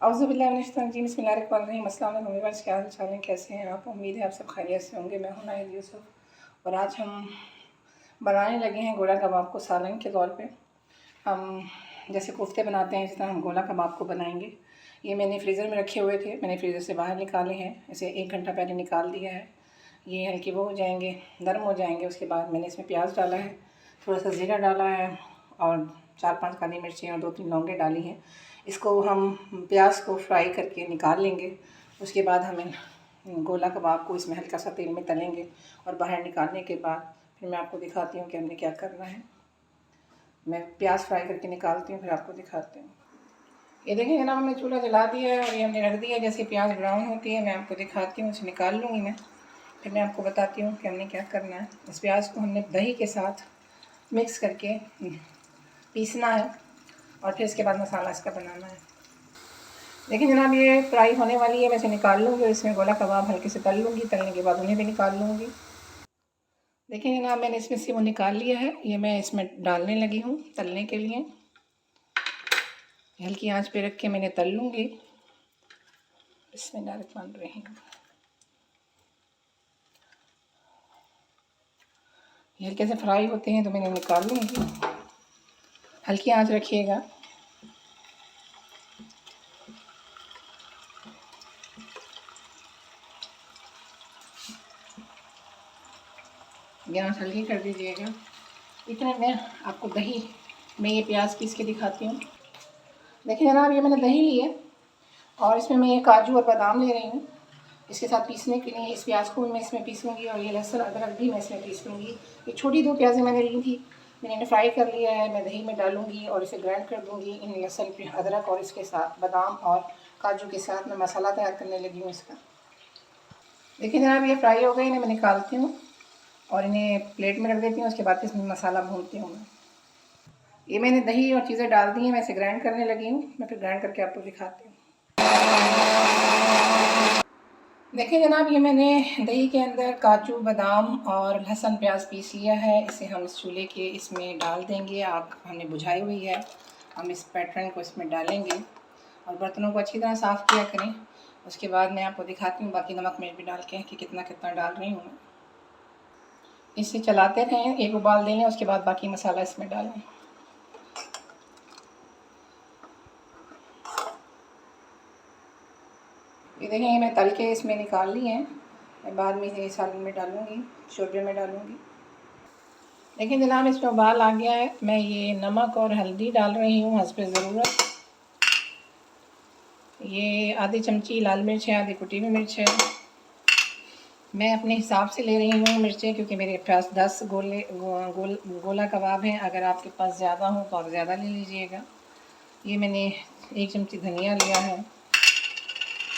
औज़ुबिल्लाहिमिनश्शैतानिर्रजीम बिस्मिल्लाहिर्रहमानिर्रहीम। अस्सलाम वालेकुम व्यूअर्स, क्या हाल चाल है, कैसे हैं आप? उम्मीद है आप सब खैरियत से होंगे। मैं हूं नाहिद यूसुफ और आज हम बनाने लगे हैं गोला कबाब को सालन के तौर पे। हम जैसे कोफ्ते बनाते हैं इस तरह हम गोला कबाब को बनाएंगे। ये मैंने फ्रीज़र में रखे हुए थे, मैंने फ्रीज़र से बाहर निकाले हैं, इसे 1 घंटा पहले निकाल दिया है। ये हल्के वो हो जाएंगे, नरम हो जाएंगे। उसके बाद मैंने इसमें प्याज डाला है, थोड़ा सा ज़ीरा डाला है और 4-5 काली मिर्चें और 2-3 लौंगे डाली हैं। इसको हम प्याज को फ्राई करके निकाल लेंगे। उसके बाद हमें गोला कबाब को इसमें हल्का सा तेल में तलेंगे और बाहर निकालने के बाद फिर मैं आपको दिखाती हूँ कि हमने क्या करना है। मैं प्याज फ्राई करके निकालती हूँ, फिर आपको दिखाती हूँ। ये देखिए जनाब, हमने चूल्हा जला दिया है और ये हमने रख दिया है। जैसे प्याज ब्राउन होती है मैं आपको दिखाती हूँ, उसे निकाल लूँगी मैं, फिर मैं आपको बताती हूँ कि हमने क्या करना है। इस प्याज को हमने दही के साथ मिक्स करके पीसना है और फिर इसके बाद मसाला इसका बनाना है। देखिए जनाब, ये फ्राई होने वाली है, मैं इसे निकाल लूँगी और इसमें गोला कबाब हल्के से तल लूँगी। तलने के बाद उन्हें भी निकाल लूँगी। देखिए जनाब, मैंने इसमें से वो निकाल लिया है। ये मैं इसमें डालने लगी हूँ तलने के लिए। हल्की आंच पे रख के मैंने तल लूँगी। बिस्मिल्लाहिर्रहमानिर्रहीम। ये हल्के से फ्राई होते हैं तो मैंने निकाल लूँगी। हल्की आंच रखिएगा। गैस हल्की कर दीजिएगा। इतने में आपको दही में ये प्याज पीस के दिखाती हूँ। देखिए जनाब, ये मैंने दही ली है और इसमें मैं ये काजू और बादाम ले रही हूँ। इसके साथ पीसने के लिए इस प्याज को मैं इसमें पीसूँगी और ये लहसुन अदरक भी मैं इसमें पीस लूँगी। ये छोटी 2 प्याज़ें मैंने ली थी, मैंने इन्हें फ्राई कर लिया है। मैं दही में डालूँगी और इसे ग्राइंड कर दूँगी। इन लहसुन अदरक और इसके साथ बादाम और काजू के साथ मैं मसाला तैयार करने लगी हूँ इसका। देखिए जनाब, ये फ्राई हो गए, इन्हें मैं निकालती हूँ और इन्हें प्लेट में रख देती हूँ। उसके बाद इसमें मसाला भूनती हूँ मैं। ये मैंने दही और चीज़ें डाल दी हैं, मैं इसे ग्राइंड करने लगी हूँ। मैं फिर ग्राइंड करके आपको दिखाती हूँ। देखिए जनाब, ये मैंने दही के अंदर काजू बादाम और लहसुन प्याज पीस लिया है। इसे हम इस चूल्हे के इसमें डाल देंगे। आग हमने बुझाई हुई है। हम इस पैटर्न को इसमें डालेंगे और बर्तनों को अच्छी तरह साफ़ किया करें। उसके बाद मैं आपको दिखाती हूँ बाकी नमक मिर्च भी डाल के कि कितना कितना डाल रही हूँ मैं। इसे चलाते रहें, एक उबाल दे लें, उसके बाद बाकी मसाला इसमें डालें। ये देखें, ये मैं तल के इसमें निकाल ली है। मैं बाद में ये सालन में डालूँगी, शोरबे में डालूँगी। देखिए जनाब, इसमें उबाल आ गया है। मैं ये नमक और हल्दी डाल रही हूँ हस्बे ज़रूरत। ये आधी चमची लाल मिर्च है, आधी कुटी हुई मिर्च है। मैं अपने हिसाब से ले रही हूँ मिर्चें, क्योंकि मेरे पास 10 गोला कबाब हैं। अगर आपके पास ज़्यादा हो तो आप ज़्यादा ले लीजिएगा। ये मैंने 1 चमची धनिया लिया है।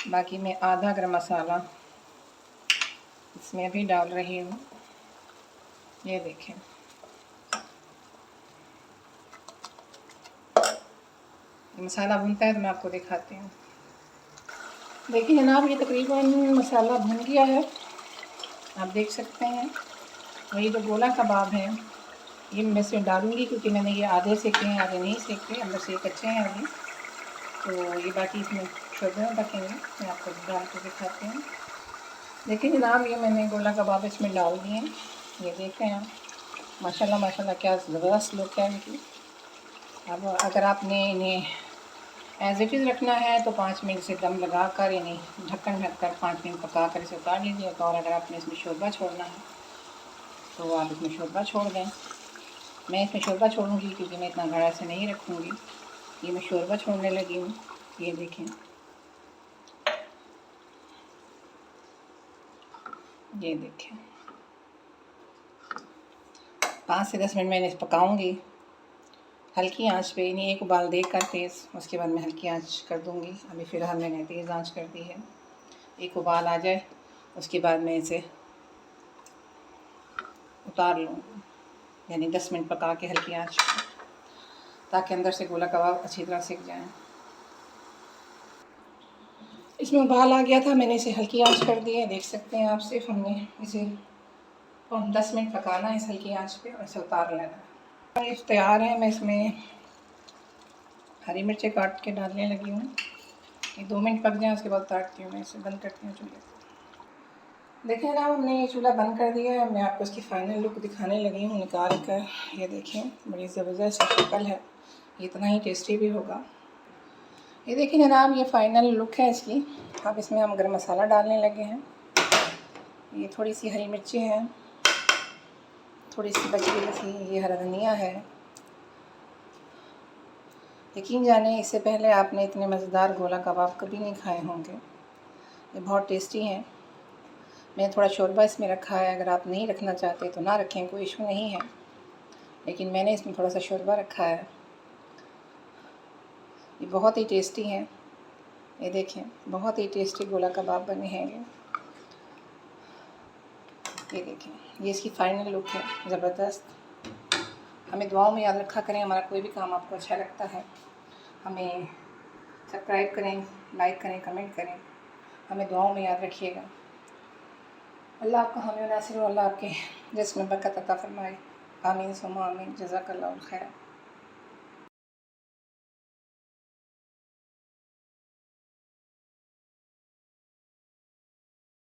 बाकी मैं आधा गरम मसाला इसमें भी डाल रही हूँ। ये देखें, मसाला भुनता है तो मैं आपको दिखाती हूँ। देखिए जनाब, ये तकरीबन मसाला भुन गया है, आप देख सकते हैं। और ये जो गोला कबाब हैं ये मैं इसमें डालूँगी, क्योंकि मैंने ये आधे सेके हैं, आधे नहीं सेके, अंदर से कच्चे हैं अभी। तो ये बाकी इसमें शोरबे में पकेंगे। मैं आपको डाल के दिखाती हूँ। देखिए जनाब, ये मैंने गोला कबाब इसमें डाल दिए हैं। ये देख रहे हैं आप, माशाल्लाह माशाल्लाह क्या ज़बरदस्त लुक है इनकी। अब अगर आपने इन्हें एज़ इट इज़ रखना है तो 5 मिनट से दम लगा कर, यानी ढक्कन ढक कर 5 मिनट पका कर इसे उतार लीजिएगा। और अगर आपने इसमें शोरबा छोड़ना है तो आप इसमें शोरबा छोड़ दें। मैं इसमें शोरबा छोड़ूंगी क्योंकि मैं इतना गाढ़ा से नहीं रखूँगी। ये मैं शोरबा छोड़ने लगी हूँ। ये देखें, ये देखें, 5 से 10 मिनट मैंने इसे पकाऊंगी हल्की आंच पे। इन्हें एक उबाल देकर तेज़, उसके बाद मैं हल्की आंच कर दूंगी। अभी फ़िलहाल मैंने तेज़ आंच कर दी है। एक उबाल आ जाए उसके बाद मैं इसे उतार लूँगी, यानी 10 मिनट पका के हल्की आंच, ताकि अंदर से गोला कबाब अच्छी तरह सिक जाए। इसमें उबाल आ गया था, मैंने इसे हल्की आंच कर दी है, देख सकते हैं आप। सिर्फ हमने इसे 10 मिनट पकाना है इस हल्की आंच पे और इसे उतार लेना है। ये तैयार है। मैं इसमें हरी मिर्चें काट के डालने लगी हूँ। ये 2 मिनट पक जाए उसके बाद उतारती हूँ मैं इसे, बंद करती हूँ चूल्हे को। देखें ना, हमने ये चूल्हा बंद कर दिया है। मैं आपको इसकी फ़ाइनल लुक दिखाने लगी हूँ निकाल कर। ये देखें, बड़ी ज़बरदस्त शक्ल है, इतना ही टेस्टी भी होगा। ये देखिए जनाब, ये फ़ाइनल लुक है इसकी। अब इसमें हम गरम मसाला डालने लगे हैं। ये थोड़ी सी हरी मिर्ची हैं, थोड़ी सी बची हुई थी ये हरा धनिया है। यकीन जाने इससे पहले आपने इतने मज़ेदार गोला कबाब कभी नहीं खाए होंगे। ये बहुत टेस्टी हैं। मैंने थोड़ा शोरबा इसमें रखा है, अगर आप नहीं रखना चाहते तो ना रखें, कोई इशू नहीं है, लेकिन मैंने इसमें थोड़ा सा शोरबा रखा है। ये बहुत ही टेस्टी हैं। ये देखें, बहुत ही टेस्टी गोला कबाब बने हैं ये देखें, ये इसकी फ़ाइनल लुक है, ज़बरदस्त। हमें दुआओं में याद रखा करें, हमारा कोई भी काम आपको अच्छा लगता है हमें सब्सक्राइब करें, लाइक करें, कमेंट करें, हमें दुआओं में याद रखिएगा। अल्लाह आपका हामी नासिर हो, अल्लाह आपके जिस्म में बरकत अता फरमाए। आमीन सुम्मा आमीन। जज़ाकल्लाहु खैर।